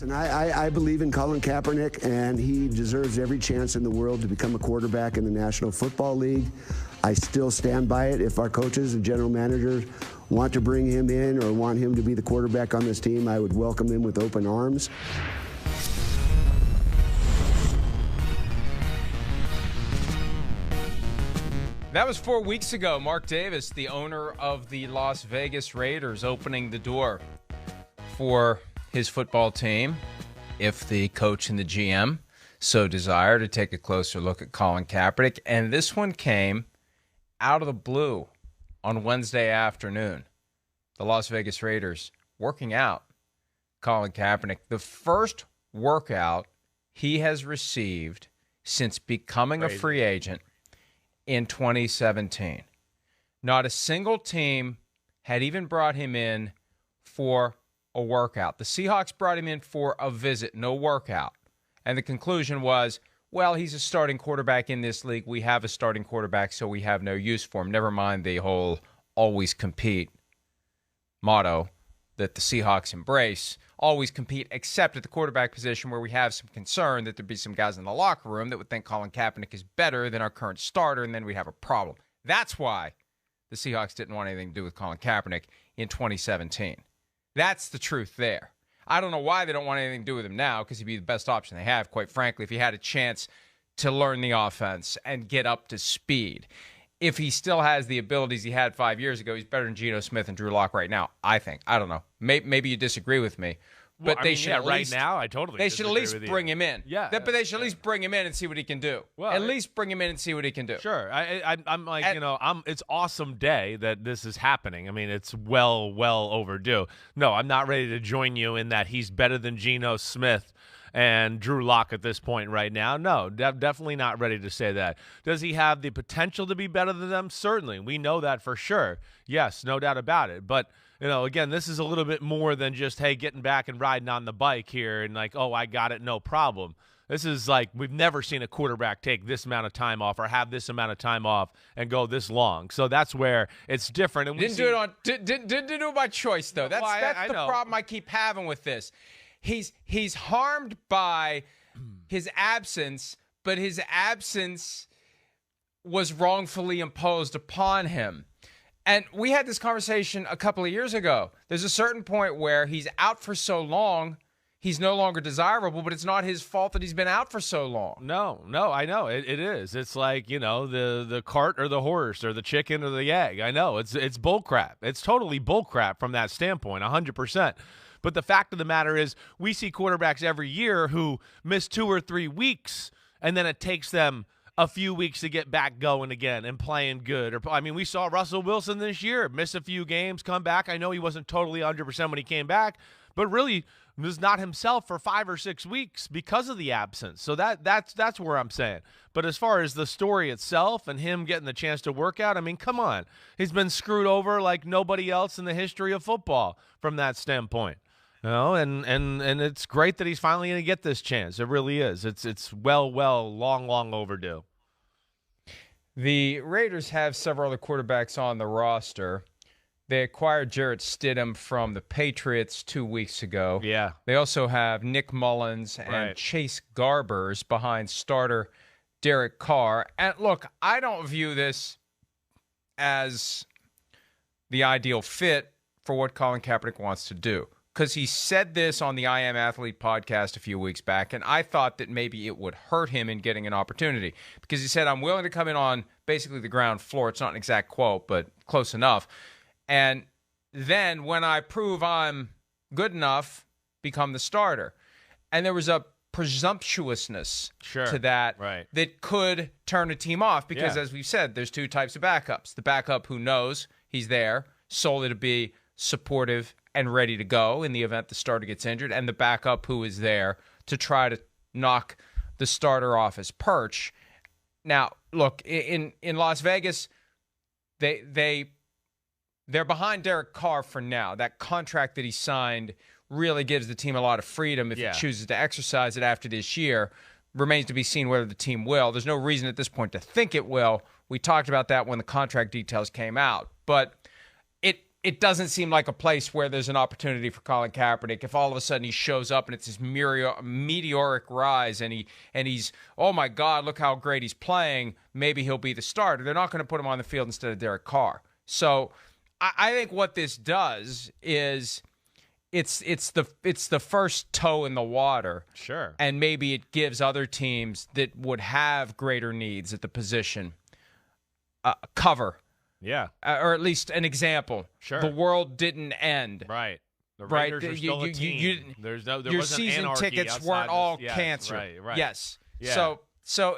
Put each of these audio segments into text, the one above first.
And I believe in Colin Kaepernick, and he deserves every chance in the world to become a quarterback in the National Football League. I still stand by it. If our coaches and general managers want to bring him in or want him to be the quarterback on this team, I would welcome him with open arms. That was 4 weeks ago. Mark Davis, the owner of the Las Vegas Raiders, opening the door for his football team, if the coach and the GM so desire, to take a closer look at Colin Kaepernick. And this one came out of the blue on Wednesday afternoon. The Las Vegas Raiders working out Colin Kaepernick. The first workout he has received since becoming a free agent in 2017. Not a single team had even brought him in for a workout. The Seahawks brought him in for a visit, no workout. And the conclusion was, well, he's a starting quarterback in this league. We have a starting quarterback, so we have no use for him. Never mind the whole always compete motto that the Seahawks embrace. Always compete, except at the quarterback position, where we have some concern that there'd be some guys in the locker room that would think Colin Kaepernick is better than our current starter, and then we'd have a problem. That's why the Seahawks didn't want anything to do with Colin Kaepernick in 2017. That's the truth there. I don't know why they don't want anything to do with him now, because he'd be the best option they have, quite frankly, if he had a chance to learn the offense and get up to speed. If he still has the abilities he had 5 years ago, he's better than Geno Smith and Drew Lock right now, I think. I don't know. Maybe you disagree with me. But well, they should at least, right now, I totally they should at least bring him in. Yeah, but they should at least bring him in and see what he can do. Well, at least bring him in and see what he can do. Sure, I'm like, it's awesome day that this is happening. I mean, it's well overdue. No, I'm not ready to join you in that he's better than Geno Smith and Drew Lock at this point right now. No, definitely not ready to say that. Does he have the potential to be better than them? Certainly, we know that for sure. Yes, no doubt about it. But again, this is a little bit more than just, hey, getting back and riding on the bike here and like, oh, I got it, no problem. This is like, we've never seen a quarterback take this amount of time off or have this amount of time off and go this long. So that's where it's different. And didn't do it by choice, though. That's the problem I keep having with this. He's harmed by his absence, but his absence was wrongfully imposed upon him. And we had this conversation a couple of years ago. There's a certain point where he's out for so long, he's no longer desirable, but it's not his fault that he's been out for so long. No, I know. It is. It's like, the cart or the horse or the chicken or the egg. I know. It's bullcrap. It's totally bullcrap from that standpoint, 100%. But the fact of the matter is, we see quarterbacks every year who miss 2 or 3 weeks, and then it takes them a few weeks to get back going again and playing good. We saw Russell Wilson this year miss a few games, come back. I know he wasn't totally 100% when he came back, but really was not himself for 5 or 6 weeks because of the absence. So that's where I'm saying. But as far as the story itself and him getting the chance to work out, come on. He's been screwed over like nobody else in the history of football from that standpoint. And it's great that he's finally going to get this chance. It really is. It's long overdue. The Raiders have several other quarterbacks on the roster. They acquired Jarrett Stidham from the Patriots 2 weeks ago. Yeah. They also have Nick Mullins and Chase Garbers behind starter Derek Carr. And look, I don't view this as the ideal fit for what Colin Kaepernick wants to do, because he said this on the I Am Athlete podcast a few weeks back, and I thought that maybe it would hurt him in getting an opportunity, because he said, I'm willing to come in on basically the ground floor. It's not an exact quote, but close enough. And then when I prove I'm good enough, become the starter. And there was a presumptuousness to that that could turn a team off, because as we've said, there's two types of backups. The backup who knows he's there solely to be supportive and ready to go in the event the starter gets injured, and the backup who is there to try to knock the starter off his perch. Now, look, in Las Vegas, they're behind Derek Carr for now. That contract that he signed really gives the team a lot of freedom if it chooses to exercise it after this year. Remains to be seen whether the team will. There's no reason at this point to think it will. We talked about that when the contract details came out. But it doesn't seem like a place where there's an opportunity for Colin Kaepernick. If all of a sudden he shows up and it's this meteoric rise and he's, oh my God, look how great he's playing, maybe he'll be the starter. They're not going to put him on the field instead of Derek Carr. So I think what this does is it's the first toe in the water. Sure. And maybe it gives other teams that would have greater needs at the position cover. Yeah. Or at least an example. Sure. The world didn't end. Right. The Raiders are still a team. There your wasn't season anarchy tickets weren't all yes, cancer. Right. Yes. Yeah. So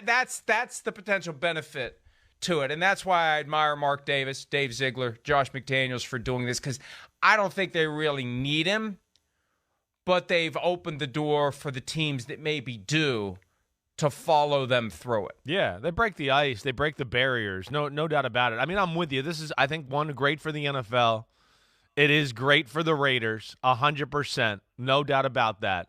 that's the potential benefit to it. And that's why I admire Mark Davis, Dave Ziegler, Josh McDaniels for doing this, because I don't think they really need him, but they've opened the door for the teams that maybe do to follow them through it. Yeah, they break the ice. They break the barriers. No doubt about it. I mean, I'm with you. This is, I think, one, great for the NFL. It is great for the Raiders, 100%. No doubt about that.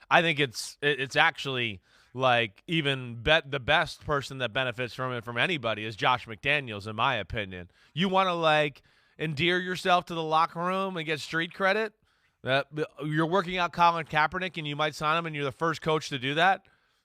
I think it's actually like even the best person that benefits from it from anybody is Josh McDaniels, in my opinion. You want to like endear yourself to the locker room and get street credit? You're working out Colin Kaepernick and you might sign him and you're the first coach to do that?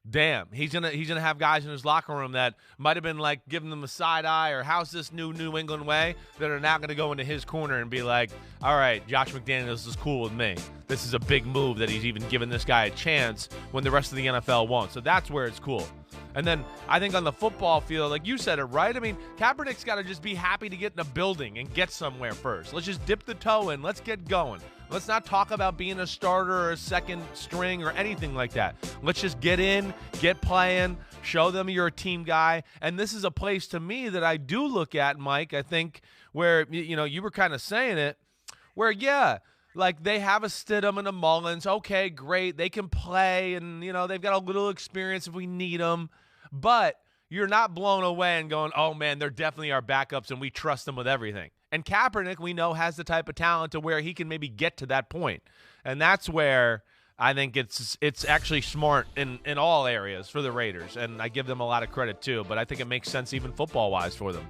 Damn, he's gonna have guys in his locker room that might have been like giving them a side eye or how's this New England way that are now gonna go into his corner and be like, all right, Josh McDaniels is cool with me. This is a big move that he's even giving this guy a chance when the rest of the NFL won't. So that's where it's cool. And then I think on the football field, like you said it right. I mean, Kaepernick's got to just be happy to get in a building and get somewhere first. Let's just dip the toe in. Let's get going. Let's not talk about being a starter or a second string or anything like that. Let's just get in, get playing, show them you're a team guy. And this is a place to me that I do look at, Mike, I think, where, you know, you were kind of saying it, where, yeah, like they have a Stidham and a Mullins. Okay, great. They can play and, you know, they've got a little experience if we need them. But you're not blown away and going, oh, man, they're definitely our backups and we trust them with everything. And Kaepernick, we know, has the type of talent to where he can maybe get to that point. And that's where I think it's actually smart in all areas for the Raiders. And I give them a lot of credit, too. But I think it makes sense even football-wise for them.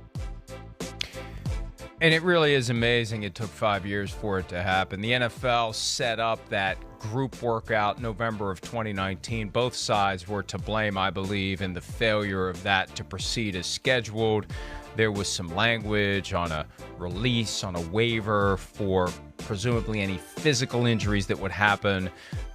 And it really is amazing it took 5 years for it to happen. The NFL set up that group workout November of 2019. Both sides were to blame, I believe, in the failure of that to proceed as scheduled. There was some language on a release, on a waiver for presumably any physical injuries that would happen.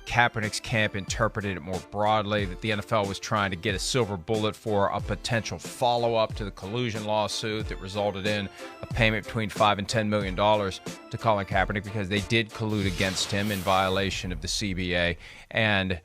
Kaepernick's camp interpreted it more broadly, that the NFL was trying to get a silver bullet for a potential follow-up to the collusion lawsuit that resulted in a payment between $5 and $10 million to Colin Kaepernick because they did collude against him in violation of the CBA. And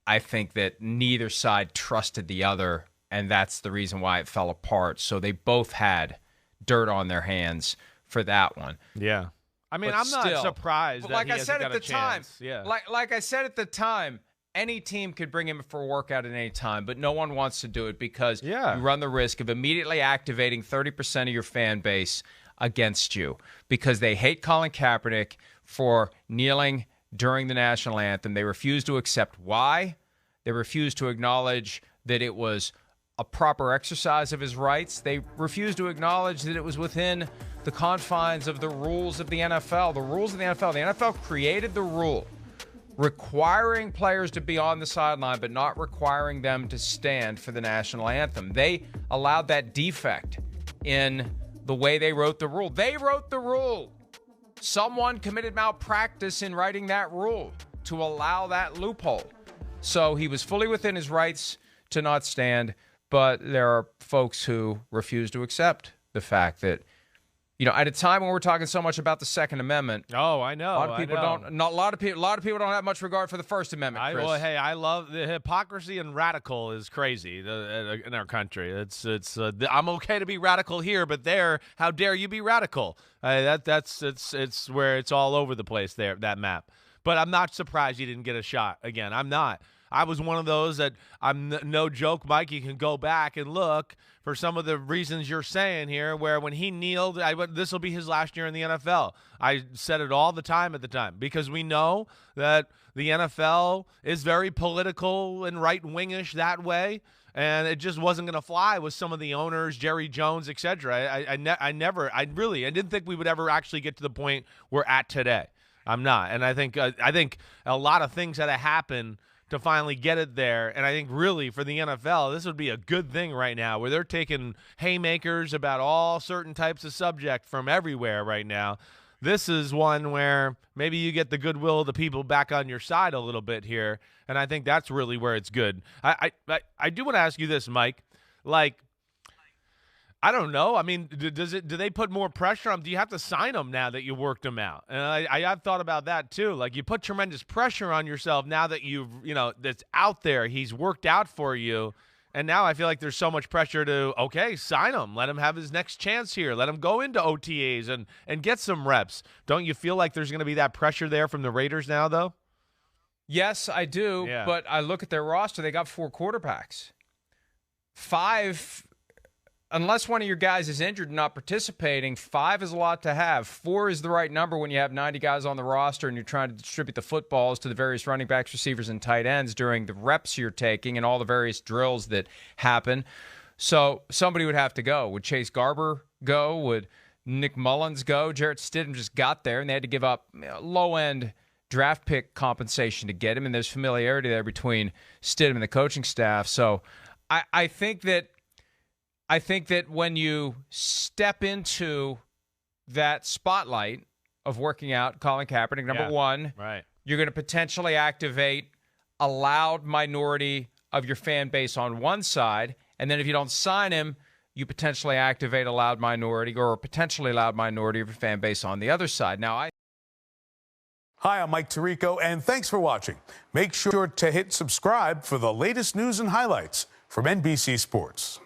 I think that neither side trusted the other, and that's the reason why it fell apart. So they both had dirt on their hands for that one. Yeah. I mean, I'm not surprised that he hasn't got a chance. Yeah. Like I said at the time, any team could bring him for a workout at any time, but no one wants to do it because you run the risk of immediately activating 30% of your fan base against you because they hate Colin Kaepernick for kneeling during the national anthem. They refuse to accept why. They refuse to acknowledge that it was a proper exercise of his rights. They refuse to acknowledge that it was within the confines of the rules of the NFL. The rules of the NFL. The NFL created the rule requiring players to be on the sideline but not requiring them to stand for the national anthem. They allowed that defect in the way they wrote the rule. They wrote the rule. Someone committed malpractice in writing that rule to allow that loophole. So he was fully within his rights to not stand, but there are folks who refuse to accept the fact that, you know, at a time when we're talking so much about the Second Amendment. Oh, I know. A lot of people don't. Not a lot of people don't have much regard for the First Amendment. Chris. Well, hey, I love the hypocrisy and radical is crazy in our country. I'm okay to be radical here, but there, how dare you be radical? It's where it's all over the place there, that map. But I'm not surprised he didn't get a shot again. I'm not. I was one of those that no joke, Mike. You can go back and look for some of the reasons you're saying here, where when he kneeled, this will be his last year in the NFL. I said it all the time at the time because we know that the NFL is very political and right-wingish that way. and it just wasn't going to fly with some of the owners, Jerry Jones, etc. I didn't think we would ever actually get to the point we're at today. I'm not, and I think a lot of things had to happen to finally get it there. And I think really for the NFL, this would be a good thing right now, where they're taking haymakers about all certain types of subject from everywhere right now. This is one where maybe you get the goodwill of the people back on your side a little bit here, and I think that's really where it's good. I do want to ask you this, Mike. Like, I don't know. I mean, do they put more pressure on? Do you have to sign them now that you worked them out? And I've thought about that too. Like, you put tremendous pressure on yourself now that that's out there. He's worked out for you. And now I feel like there's so much pressure to, okay, sign him. Let him have his next chance here. Let him go into OTAs and get some reps. Don't you feel like there's going to be that pressure there from the Raiders now, though? Yes, I do. Yeah. But I look at their roster. They got 4 quarterbacks. 5, unless one of your guys is injured and not participating, 5 is a lot to have. 4 is the right number when you have 90 guys on the roster and you're trying to distribute the footballs to the various running backs, receivers, and tight ends during the reps you're taking and all the various drills that happen. So somebody would have to go. Would Chase Garber go? Would Nick Mullins go? Jarrett Stidham just got there, and they had to give up low-end draft pick compensation to get him, and there's familiarity there between Stidham and the coaching staff. So I think that when you step into that spotlight of working out Colin Kaepernick, number one, right, you're going to potentially activate a loud minority of your fan base on one side, and then if you don't sign him, you potentially activate a loud minority or a potentially loud minority of your fan base on the other side. Now, Hi, I'm Mike Tirico, and thanks for watching. Make sure to hit subscribe for the latest news and highlights from NBC Sports.